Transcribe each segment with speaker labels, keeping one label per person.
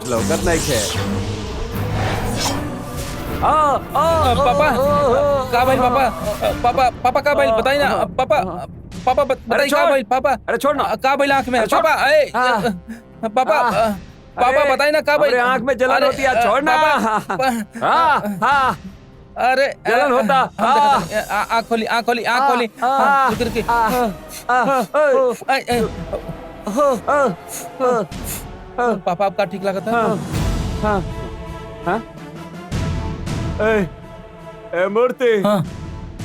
Speaker 1: लौकत नहीं खे।
Speaker 2: पापा का भाई पापा पापा पापा का भाई बताइए ना पापा पापा बताइए का भाई पापा।
Speaker 1: अरे छोड़ ना,
Speaker 2: का भाई आँख में पापा पापा पापा बताइए ना का भाई
Speaker 1: आँख में जलन होती है, छोड़ ना।
Speaker 2: अरे
Speaker 1: जलन होता।
Speaker 2: आँख खोली आँख खोली आँख खोली पापा आपका ठीक लगा था?
Speaker 1: मूर्ति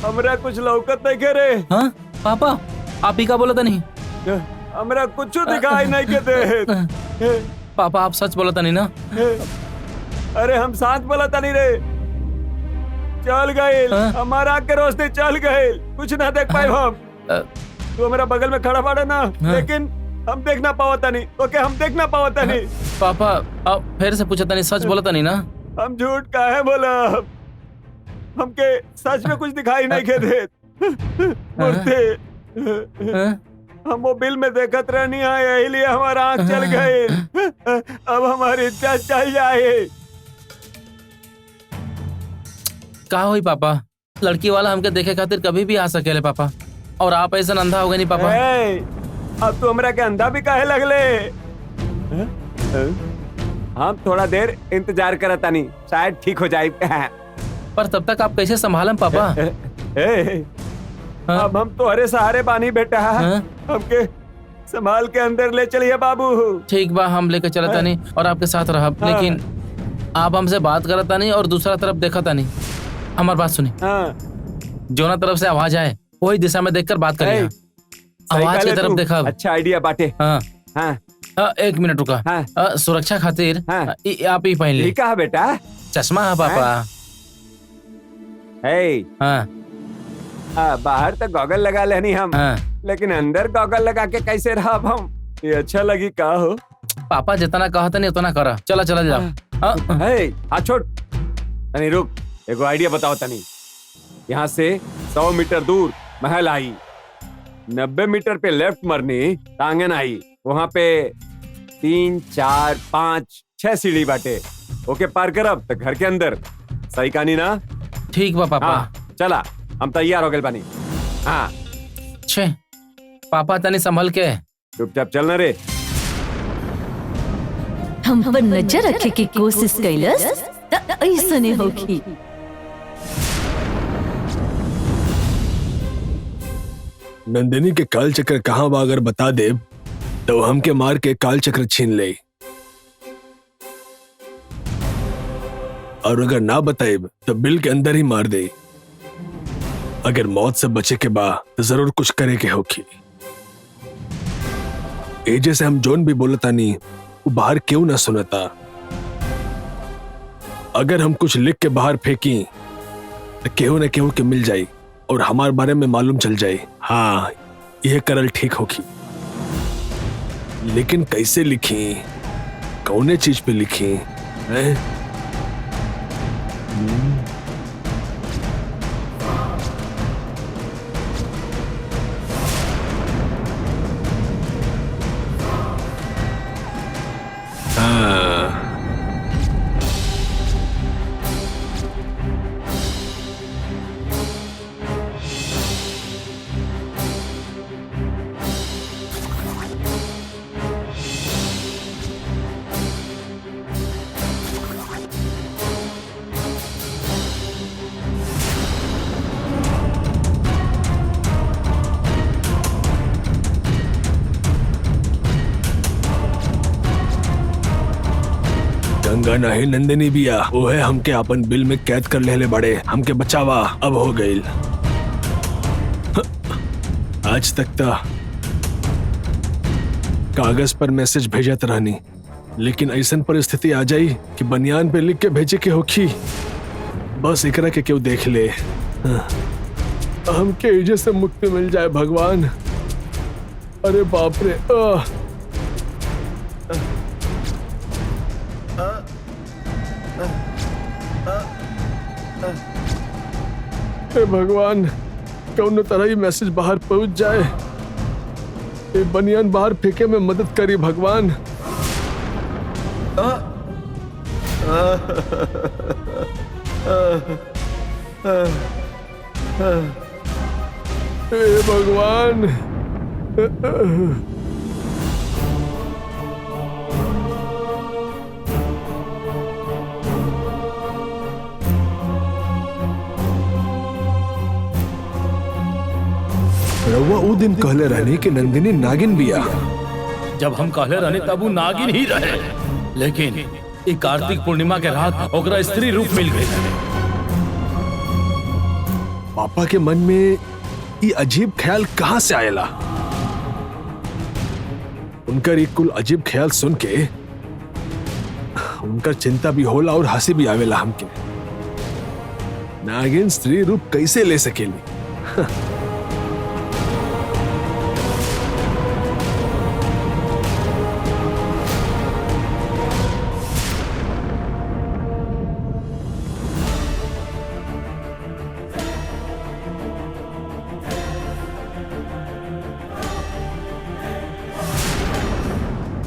Speaker 1: हमरा कुछ लौकत नहीं करे।
Speaker 2: हाँ पापा आप ही का बोला था नहीं?
Speaker 1: हमरा कुछ दिखाई नहीं के दे।
Speaker 2: पापा आप सच बोला था नहीं ना?
Speaker 1: अरे हम साथ बोला था नहीं रे, चल गए हमारा आँख के रोशनी चल गए, कुछ ना देख पाए हम। तू हमारा बगल में खड़ा पड़ा ना, लेकिन हम देखना पावता नहीं। ओके हम देखना पावता नहीं।
Speaker 2: पापा अब फिर से पूछा था नहीं, सच बोला था नहीं ना?
Speaker 1: हम झूठ काहे बोला, हमके सच में कुछ दिखाई नहीं के दे। मूर्ति हम वो बिल में देखत रहनी है, यही लिए हमारा आँख चल गए। अब हमारी इज्जत चल जाए।
Speaker 2: का हुई पापा, लड़की वाला हमके देखे खातिर कभी भी आ सकेले पापा, और आप ऐसा अंधा हो गए नहीं पापा।
Speaker 1: अब तू हमरा के अंधा भी काहे लगले? हम थोड़ा देर इंतजार करता नहीं, शायद ठीक हो जाए।
Speaker 2: पर तब तक आप कैसे संभालें पापा?
Speaker 1: अब हम तो हरे सहारे बानी बेटा, हमके संभाल के अंदर ले चलिए बाबू।
Speaker 2: ठीक बा, हम लेकर चलता नहीं और आपके साथ रहा, लेकिन आप हमसे बात करता नहीं और दूसरा तरफ देखता नहीं। हमारी बात सुनी, जोना तरफ से आवाज आए वही दिशा में देखकर बात करिए। आवाज की तरफ देखा।
Speaker 1: अच्छा आइडिया बाटे।
Speaker 2: एक मिनट रुका। सुरक्षा खातिर आप ही पहन ली।
Speaker 1: ठीक है बेटा,
Speaker 2: चश्मा है पापा।
Speaker 1: बाहर तो गॉगल लगा लेनी हम, लेकिन अंदर गॉगल लगा के कैसे रहा हम? ये अच्छा लगी का हो?
Speaker 2: पापा जितना कहता नहीं उतना करा। चला चला जाओ।
Speaker 1: हाथ छोड़ तनी, रुक, एगो आइडिया बताओ तनी। यहाँ से 100 मीटर दूर महल आई, 90 मीटर पे लेफ्ट मरनी टांगन आई, वहाँ पे 3 4 5 6 सीढ़ी बाटे। ओके पार करब तो घर के अंदर। सही कहानी ना?
Speaker 2: ठीक बा पापा।
Speaker 1: चला हम तैयार हो गए बानी।
Speaker 2: छे पापा तनी संभल के
Speaker 1: चुपचाप चलना रे।
Speaker 3: हम पर नजर रखे की कोशिश कैलस त ऐसने होखी।
Speaker 4: नंदिनी के काल चक्र कहाँ बा अगर बता दे तो हमके मार के काल चक्र छीन ले, और अगर ना बताए तो बिल के अंदर ही मार दे। अगर मौत से बचे के बा तो जरूर कुछ करे के होखी। एजे से हम जोन भी बोलता नहीं वो बाहर क्यों ना सुनता। अगर हम कुछ लिख के बाहर फेंकी तो केहू न केहू के मिल जाई और हमारे बारे में मालूम चल जाए। हाँ यह करल ठीक होगी, लेकिन कैसे लिखी, कौने चीज पे लिखी? गंगा नहीं नंदिनी बिया, वो है हमके अपन बिल में कैद कर लेले बड़े। हमके बचावा अब हो गई। आज तक तो कागज पर मैसेज भेजत रहनी, लेकिन ऐसन परिस्थिति आ जाई कि बनियान पे लिख के भेजे के होखी। बस एकरा के क्यों देख ले, हमके इजे से मुक्ति मिल जाए भगवान। अरे बाप रे। हे भगवान, कौन तरह ही मैसेज बाहर पहुंच जाए। ये बनियान बाहर फेंके में मदद करी भगवान। हे भगवान। रउआ उ दिन कहले रहनी कि नंदिनी नागिन बिया।
Speaker 2: जब हम कहले रहने तब वो नागिन ही रहे, लेकिन ये कार्तिक पूर्णिमा के रात ओकरा स्त्री रूप मिल गई।
Speaker 4: पापा के मन में ये अजीब ख्याल कहाँ से आयला? उनकर एक कुल अजीब ख्याल सुन के उनकर चिंता भी होला और हंसी भी आवेला हमके। नागिन स्त्री रूप कैसे ले सकेली?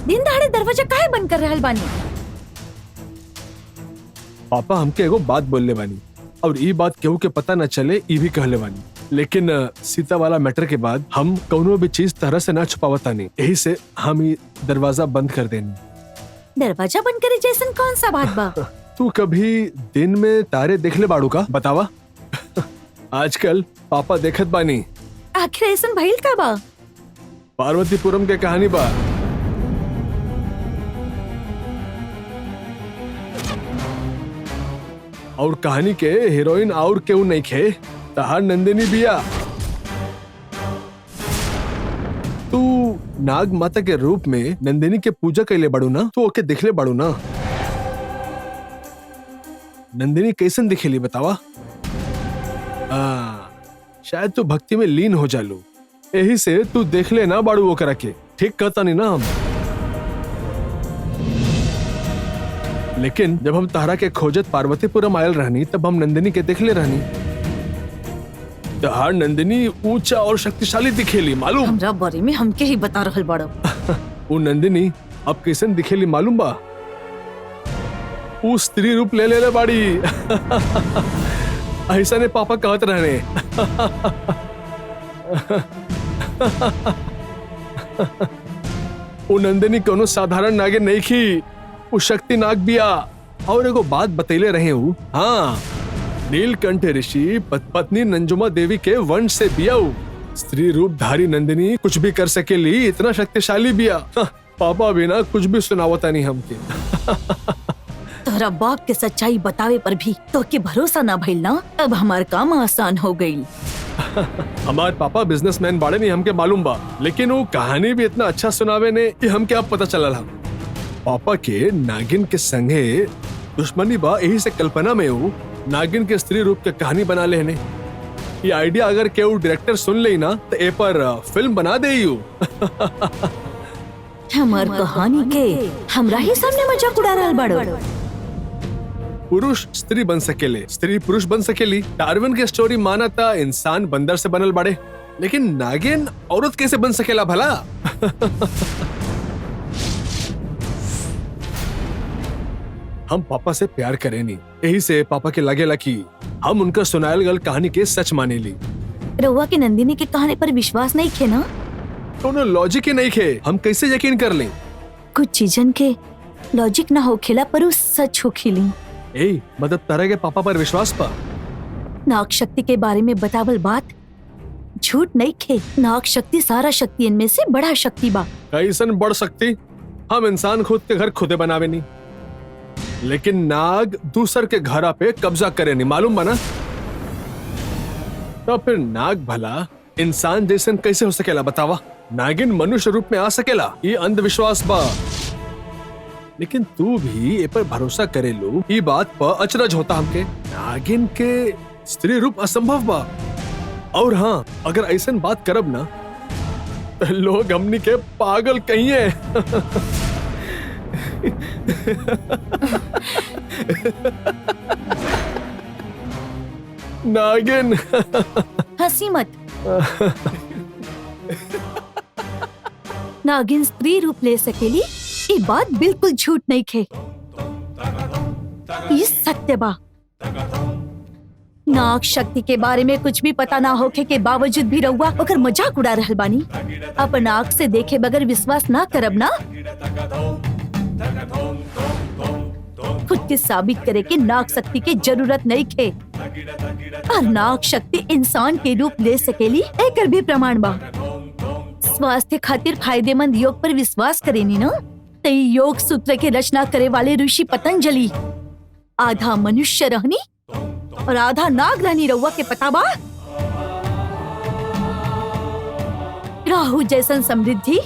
Speaker 3: दिन दहाड़े दरवाजा काहे बंद कर रहल बानी?
Speaker 4: पापा हमके एगो बात बोलले बानी और ये बात केहू के पता न चले ये भी कहले बानी, लेकिन सीता वाला मैटर के बाद हम कौनो भी चीज तरह से ना छुपावता नहीं, यही से हम ये दरवाजा बंद कर देनी।
Speaker 3: दरवाजा बंद करे जैसन कौन सा बात बा?
Speaker 4: तू कभी दिन में तारे देखले बाड़ू का? बतावा। आजकल पापा देखत बानी।
Speaker 3: आखिर ऐसन भइल का बा?
Speaker 4: पार्वतीपुरम के कहानी बा। और कहानी के हीरोइन और केहू नहीं खे, तहार नंदिनी बिया। तू नाग माता के रूप में नंदिनी के पूजा कैले बाड़ू ना, तो ओके दिखले बाड़ू ना। नंदिनी कैसन दिखेली बतावा? शायद तू भक्ति में लीन हो जालू, यही से तू देख ले ना बाड़ू ओकरा के। ठीक कहता नहीं ना हम? लेकिन जब हम तारा के खोजत पार्वतीपुरम आयल रहनी तब हम नंदिनी के देखले रहनी। तहार नंदिनी ऊंचा और शक्तिशाली दिखेली, मालूम?
Speaker 3: हमरा बारे में हमके ही बता रहल बाड़ो।
Speaker 4: वो नंदिनी अब कैसन दिखेली मालूम बा? वो स्त्री रूप ले ले बाड़ी। ऐसा ने पापा कहत रहने। वो नंदिनी कोनो साधारण नागिन नहीं की, वो शक्ति नाग बिया। और एगो बात बतैले रहे हूँ, हाँ, नीलकंठ ऋषि पत्नी नंजुमा देवी के वंश से बिया। स्त्री रूप धारी नंदिनी कुछ भी कर सकेली, इतना शक्तिशाली बिया। पापा बिना कुछ भी सुनावता नहीं हमके।
Speaker 3: तोहरा बाप के सच्चाई बतावे पर भी तो के भरोसा ना भइल ना, अब हमार काम आसान हो गई।
Speaker 4: हमार पापा बिजनेसमैन बाड़े नहीं, हमके मालूम बा, लेकिन वो कहानी भी इतना अच्छा सुनावे ने ये हमके अब पता चला। पापा के नागिन के संगे दुश्मनी बा, यही से कल्पना में हूँ नागिन के स्त्री रूप के कहानी बना लेने। ये आइडिया अगर केहू डायरेक्टर सुन ले ना तो ए पर फिल्म बना दे।
Speaker 3: हमार कहानी के हमरा ही सामने मजाक उड़ा रहल बाड़ो।
Speaker 4: पुरुष स्त्री बन सकेले, स्त्री पुरुष बन सकेली। डार्विन के स्टोरी माना था इंसान बंदर से बनल बाड़े, लेकिन नागिन औरत कैसे बन सकेला भला? हम पापा से प्यार करे नहीं, यही से पापा के लगेला कि हम उनका सुनायल गल कहानी के सच माने ली।
Speaker 3: रउआ के नंदिनी के कहानी पर विश्वास नहीं खे ना?
Speaker 4: दोनों लॉजिक ही नहीं खे, हम कैसे यकीन कर लें?
Speaker 3: कुछ चीजन के लॉजिक ना हो खेला पर उस सच हो खिली।
Speaker 4: मतलब तरह के पापा पर विश्वास पा?
Speaker 3: नाग शक्ति के बारे में बतावल बात झूठ नहीं खे। नाग शक्ति सारा शक्ति इनमें से बड़ा शक्ति बा।
Speaker 4: कैसन बड़ शक्ति? हम इंसान खुद के घर खुदे बनावे नहीं, लेकिन नाग दूसर के घरा पे कब्जा करे नहीं, मालूम बना? तो फिर नाग भला इंसान जैसन कैसे हो सकेला बतावा? नागिन मनुष्य रूप में आ सकेला, ये अंधविश्वास बा। लेकिन तू भी ए पर भरोसा करे लो, ये बात पर अचरज होता हमके। नागिन के स्त्री रूप असंभव बा। और हाँ, अगर ऐसन बात करब ना तो लोग हमनी के पागल कहिए। नागिन।
Speaker 3: हंसी मत। नागिन स्त्री रूप ले सकेली, ये बात बिल्कुल झूठ नहीं खे। ये सत्य बा। नाग शक्ति के बारे में कुछ भी पता ना होके के बावजूद भी रहुआ ओकर मजाक उड़ा रहल बानी। अपन आँख से देखे बगैर विश्वास ना करब ना। खुद के साबित करे के नाग शक्ति की जरूरत नहीं खे, और नाग शक्ति इंसान के रूप ले सकेली एकर भी प्रमाण बा। स्वास्थ्य खातिर फायदेमंद योग पर विश्वास करेनी ना, तो योग सूत्र के रचना करे वाले ऋषि पतंजलि आधा मनुष्य रहनी और आधा नाग रहनी। रहुआ के पता बा? राहु जैसन समृद्धि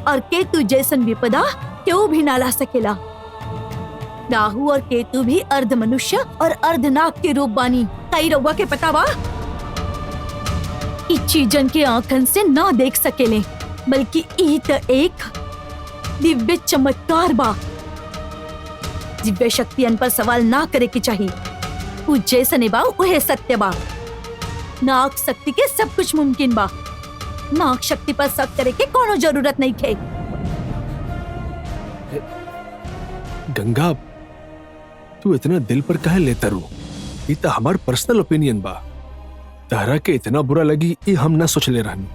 Speaker 3: और केतु जैसन विपदा क्यों भी ना ला सकेला। राहु और केतु भी अर्ध मनुष्य और अर्ध नाग के रूप बानी। ताई रहुआ के पता बा? इ चीजन के आंखन से ना देख सकेले, बल्कि ई त एक दिव्य चमत्कार बा। दिव्य शक्तियन पर सवाल ना करे के चाहिए। उ जैसने बा उहे सत्य बा। नाग शक्ति के सब कुछ मुमकिन बा। नाग शक्ति पर शक करे के कोनो जरूरत नहीं थे।
Speaker 4: गंगा, तू इतना दिल पर काहे लेता रू? ये तो हमार पर्सनल ओपिनियन बा। तारा के इतना बुरा लगी ये हम ना सोच ले रहनी।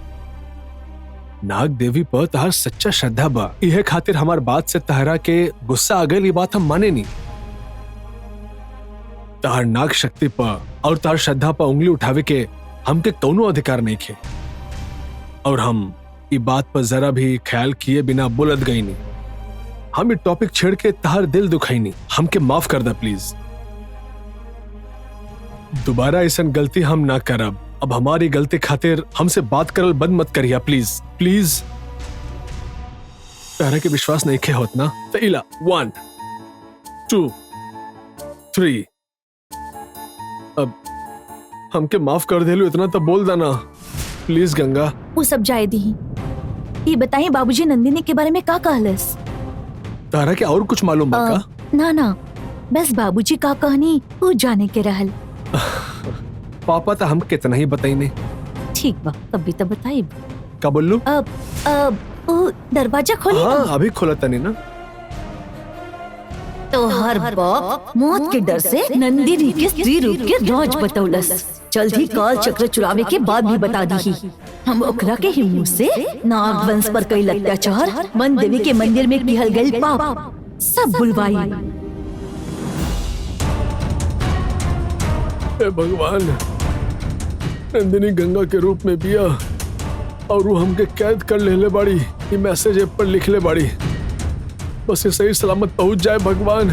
Speaker 4: नाग देवी पर तहार सच्चा श्रद्धा बा, यह खातिर हमार बात से तहरा के गुस्सा आ गई। ये बात हम माने नहीं। तहार नाग शक्ति पर और तहार श्रद्धा पर उंगली उठावे के हमके कौनो अधिकार नहीं खे, और हम ये बात पर जरा भी ख्याल किए बिना बोलत गई नहीं। हम ये टॉपिक छेड़ के तहार दिल दुखाई नहीं। हमके माफ कर दा प्लीज। दोबारा ऐसा गलती हम ना करब। अब हमारी गलती खातिर हमसे बात करल बंद मत करिया प्लीज प्लीज। तारा के विश्वास नहीं खे होत ना, तो इला 1 2 3। अब हमके माफ कर देलू, इतना तो बोल देना प्लीज गंगा।
Speaker 3: वो सब जाए दी। ये बताइए बाबूजी नंदिनी के बारे में का कहलस?
Speaker 4: तारा के और कुछ मालूम बा का?
Speaker 3: ना ना, बस बाबूजी का कहानी वो जाने के रहल।
Speaker 4: पापा तो हम कितना ही बताइने।
Speaker 3: ठीक बा, तभी तो बताई।
Speaker 4: का बोलू?
Speaker 3: अब वो दरवाजा खोली।
Speaker 4: हाँ अभी खोला तनी ना।
Speaker 3: तो हर बाप मौत के डर से नंदिनी के स्त्री रूप के राज बतौलस। जल्द ही काल चक्र चुरावे के बाद भी बता दी। हम ओकरा के ही मुंह से नाग वंश पर कई अत्याचार, मन देवी के मंदिर में किहल गई पाप सब बुलवाई।
Speaker 4: हे भगवान, नंदिनी गंगा के रूप में बिया और वो हमके कैद कर लेले बाड़ी। ये मैसेज ऐप पर लिख ले बाड़ी। बस ये सही सलामत पहुंच जाए भगवान।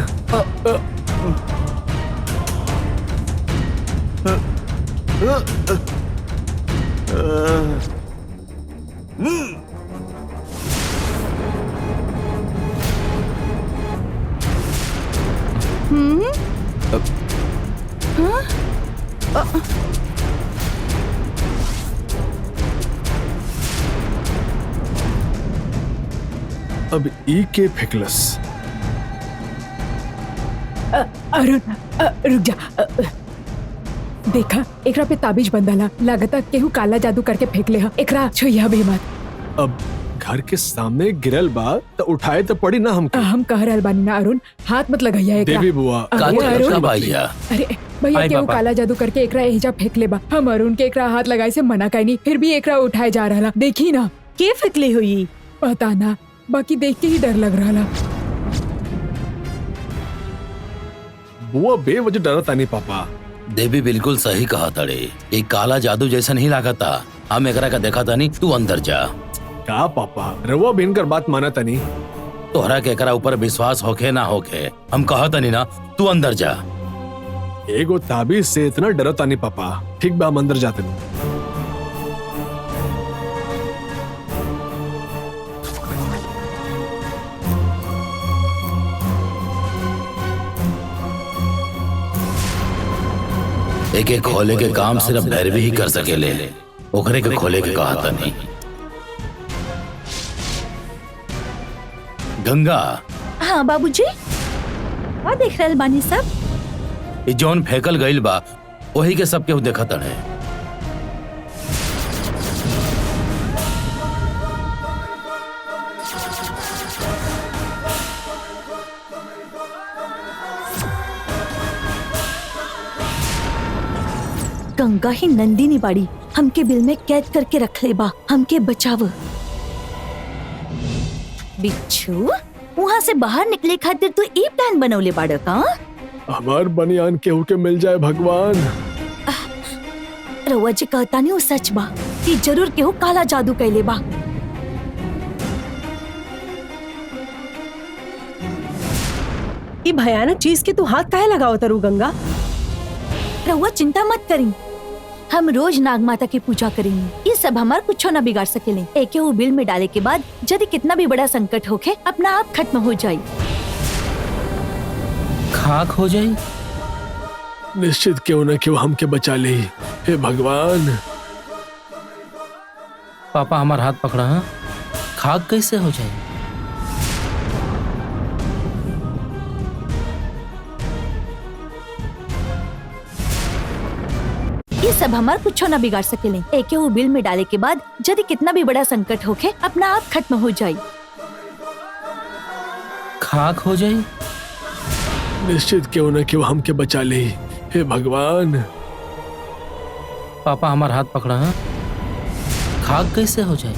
Speaker 4: अब ई के फेकलस।
Speaker 5: अरुण रुक जा। देखा एकरा पे ताबीज बंधला, लागता केहू काला जादू करके फेंक ले। एकरा छुइया भी मत।
Speaker 4: अब घर के सामने गिरल बा तो उठाए तो पड़ी ना हमके।
Speaker 5: हम कह रहल बानी ना अरुण, हाथ मत लगाइया एकरा।
Speaker 4: देवी बुआ,
Speaker 5: अरे अरुण,
Speaker 2: भैया
Speaker 5: अरे भैया केहू काला जादू करके एकरा एहिजा फेंक ले बा। हम अरुण के एकरा हाथ लगाए से मना कइनी, फिर भी एकरा उठाए जा रहला। देखी ना
Speaker 6: के फेंकले हुई?
Speaker 5: पता ना, बाकी देख के ही डर लग रहला।
Speaker 4: बुआ बेवजह डरता नहीं पापा।
Speaker 2: देवी बिल्कुल सही कहा तड़े। एक काला जादू जैसा नहीं लागता। हम एकरा का देखा था नहीं। तू अंदर जा।
Speaker 4: का पापा रवा बिन कर बात माना तनी।
Speaker 2: तोहरा के एकरा ऊपर विश्वास होके ना होके हम कहा तनी ना। तू अंदर जा।
Speaker 4: एगो ताबीज से इतना डरता नहीं पापा। ठीक बा, हम अंदर जाते नहीं।
Speaker 2: एक एक खोले के काम सिर्फ भैरवी ही कर सकेले। ओकरे के खोले के कहा था नहीं। गंगा।
Speaker 3: हाँ बाबूजी, का देख रहल बानी सब?
Speaker 2: ई जौन फेंकल गइल बा वही के सब केहू देखत है।
Speaker 3: गंगा ही नंदिनी बाड़ी हमके बिल में कैद करके रख ले बा। हमके बचाव। बिच्छू, वहाँ से बाहर निकले खातिर तू ई प्लान बनौले बाड़ का?
Speaker 4: हमार बनियान केहू के मिल जाए भगवान।
Speaker 3: रउआ जी कहता नहीं वो सच बा कि जरूर केहू काला जादू कैले बा।
Speaker 6: ये भयानक चीज के तू हाथ काहे लगाओ तरु गंगा?
Speaker 3: रउआ चिंता मत करी, हम रोज नाग माता की पूजा करेंगे। ये सब हमार कुछो न बिगाड़ सकेले। एके वो बिल में डाले के बाद यदि कितना भी बड़ा संकट होके अपना आप खत्म हो जाये।
Speaker 2: खाक हो जाई?
Speaker 4: निश्चित क्यों न क्यों हमके बचा ले। हे भगवान।
Speaker 2: पापा हमार हाथ पकड़ा। हाँ? खाक कैसे हो जाए?
Speaker 3: ये सब हमार कुछो न बिगाड़ सकेले। एके वो बिल में डाले के बाद यदि कितना भी बड़ा संकट होके अपना आप खत्म हो जाये।
Speaker 2: खाक हो जाई?
Speaker 4: निश्चित क्यों न क्यों हमके बचा ले। हे भगवान।
Speaker 2: पापा हमार हाथ पकड़ा। हाँ? खाक कैसे हो जाए?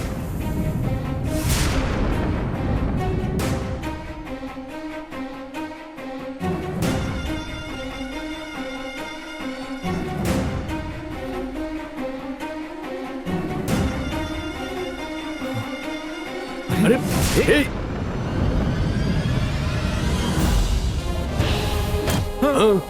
Speaker 4: अरे हे। हाँ।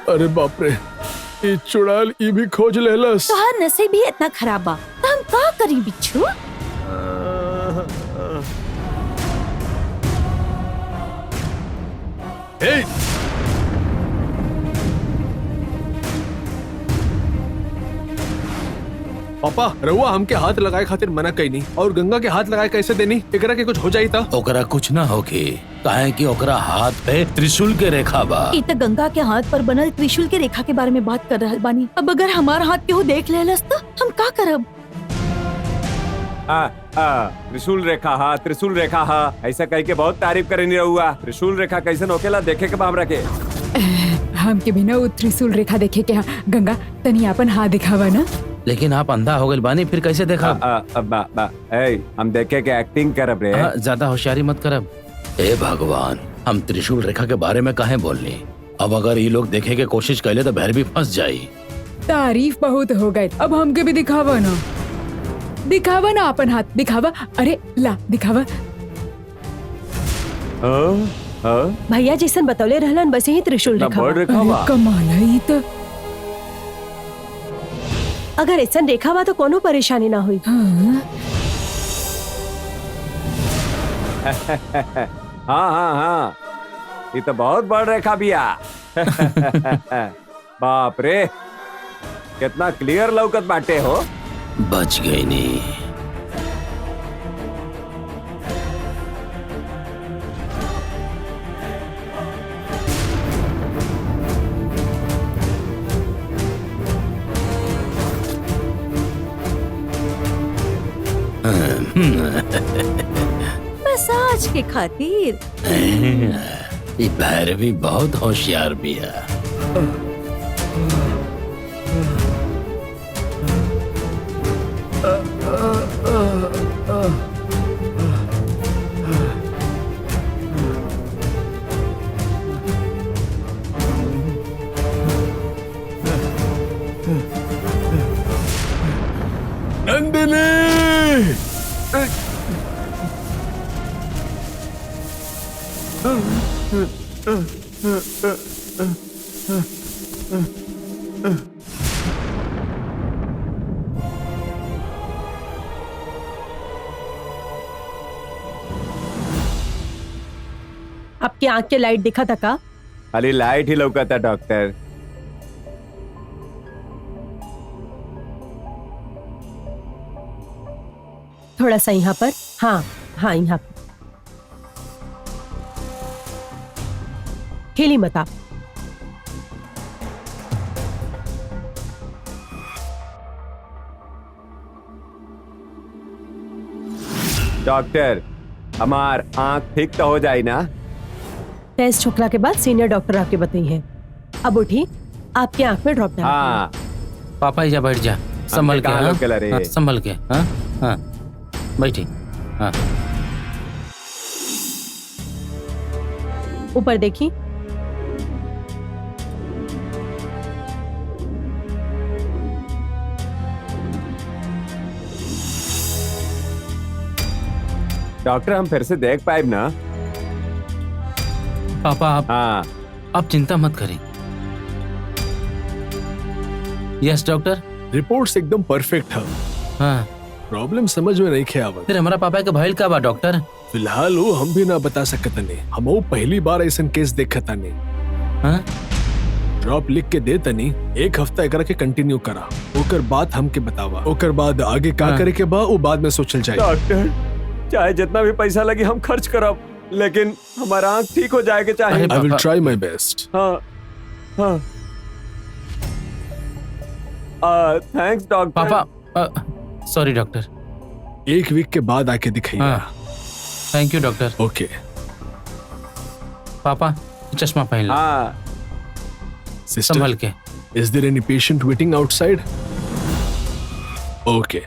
Speaker 4: अरे बाप रे, ये चुड़ैल ई भी खोज लेलस।
Speaker 3: तो हर नसीब भी इतना खराब बा तो हम का करी बिच्छू?
Speaker 4: हे। पापा रहुआ हमके हाथ लगाए खातिर मना कई नहीं और गंगा के हाथ लगाए कैसे देनी? एकरा के कुछ हो जाई था?
Speaker 7: ओकरा कुछ ना होके, काहे कि ओकरा हाथ पे त्रिशूल के रेखा बा।
Speaker 3: ई त गंगा के हाथ पर बनल त्रिशूल के रेखा के बारे में बात कर रहल बानी। अब अगर हमार हाथ केहू देख लेलस तो हम का करब?
Speaker 1: त्रिशूल रेखा हा, त्रिशूल रेखा हा, ऐसा कह के बहुत तारीफ करे नहीं रहुआ। त्रिशूल रेखा कैसे होकेला देखे के बाम रखे।
Speaker 5: हमके बिना वो त्रिशूल रेखा देखे के गंगा तनी अपन हाथ दिखावा ना।
Speaker 2: लेकिन आप अंधा हो गए बानी, फिर कैसे देखा?
Speaker 1: हम देखे के एक्टिंग करब रे।
Speaker 2: ज्यादा होशियारी मत करब।
Speaker 7: हे भगवान, हम त्रिशूल रेखा के बारे में काहे बोलनी? अब अगर ये लोग देखे के कोशिश कैले तो भैर भी फंस जाई।
Speaker 5: तारीफ बहुत हो गए, अब हमके भी दिखावा ना। दिखावा ना अपन हाथ, दिखावा। अरे ला दिखावा।
Speaker 6: भैया जैसन बतौले रहलन बस यही त्रिशूल रेखा बा।
Speaker 5: अरे कमाल है ई त।
Speaker 6: अगर ऐसन रेखा बा तो कोनो परेशानी ना हुई।
Speaker 5: हाँ।
Speaker 1: हाँ हाँ हाँ, ये तो बहुत बड़ रेखा बिया। बाप रे, कितना क्लियर लौकत बाटे हो।
Speaker 7: बच गई नी।
Speaker 3: बस आज के खातिर।
Speaker 7: ये भैरवी बहुत होशियार भी है।
Speaker 4: नंदिनी।
Speaker 6: आपकी आंख के लाइट दिखा था का?
Speaker 1: खाली लाइट ही लौकता डॉक्टर।
Speaker 6: थोड़ा सा यहाँ पर। हाँ हाँ, यहाँ पर। हिली मत आप।
Speaker 1: डॉक्टर हमार आँख ठीक तो हो जाए ना?
Speaker 6: टेस्ट होखला के बाद सीनियर डॉक्टर आपके बताई है। अब उठी, आपकी आंख में ड्रॉप डाल।
Speaker 1: हाँ
Speaker 2: पापा ही जा, बैठ जा, संभल के।
Speaker 1: कहाँ
Speaker 2: हाँ?
Speaker 1: लोग के लड़े?
Speaker 2: हाँ, संभल के। हाँ हाँ बैठी। हाँ
Speaker 6: ऊपर देखी।
Speaker 1: डॉक्टर हम फिर से देख पाए ना?
Speaker 2: पापा
Speaker 1: हाँ
Speaker 2: आप चिंता मत करें। Yes doctor.
Speaker 4: रिपोर्ट्स एकदम परफेक्ट है।
Speaker 2: हाँ
Speaker 4: प्रॉब्लम समझ में नहीं खे आवत।
Speaker 2: फिर हमारा पापा के भइल का बा डॉक्टर?
Speaker 4: फिलहाल वो हम भी ना बता सकत नहीं। हम वो पहली बार ऐसा केस देखता नहीं।
Speaker 2: हाँ
Speaker 4: ड्रॉप लिख के दे तनी, एक हफ्ता एकरा के कंटिन्यू करा, ओकर बाद हमके बतावा। ओकर बाद आगे का
Speaker 2: हाँ।
Speaker 4: करे के बा वो बाद में सोचल जाए।
Speaker 1: डॉक्टर चाहे जितना भी पैसा लगे हम खर्च करब, लेकिन हमारा आँख ठीक हो जाएगा चाहे।
Speaker 2: अरे
Speaker 4: आई विल
Speaker 2: पापा।
Speaker 4: ट्राई माय बेस्ट।
Speaker 1: हाँ हाँ थैंक्स डॉक्टर।
Speaker 2: पापा सॉरी डॉक्टर।
Speaker 4: एक वीक के बाद आके दिखाइए।
Speaker 2: हाँ थैंक यू डॉक्टर।
Speaker 4: ओके।
Speaker 2: पापा चश्मा पहन लो,
Speaker 1: हाँ
Speaker 4: सिस्टर,
Speaker 2: संभल के।
Speaker 4: is there any patient waiting outside? Okay.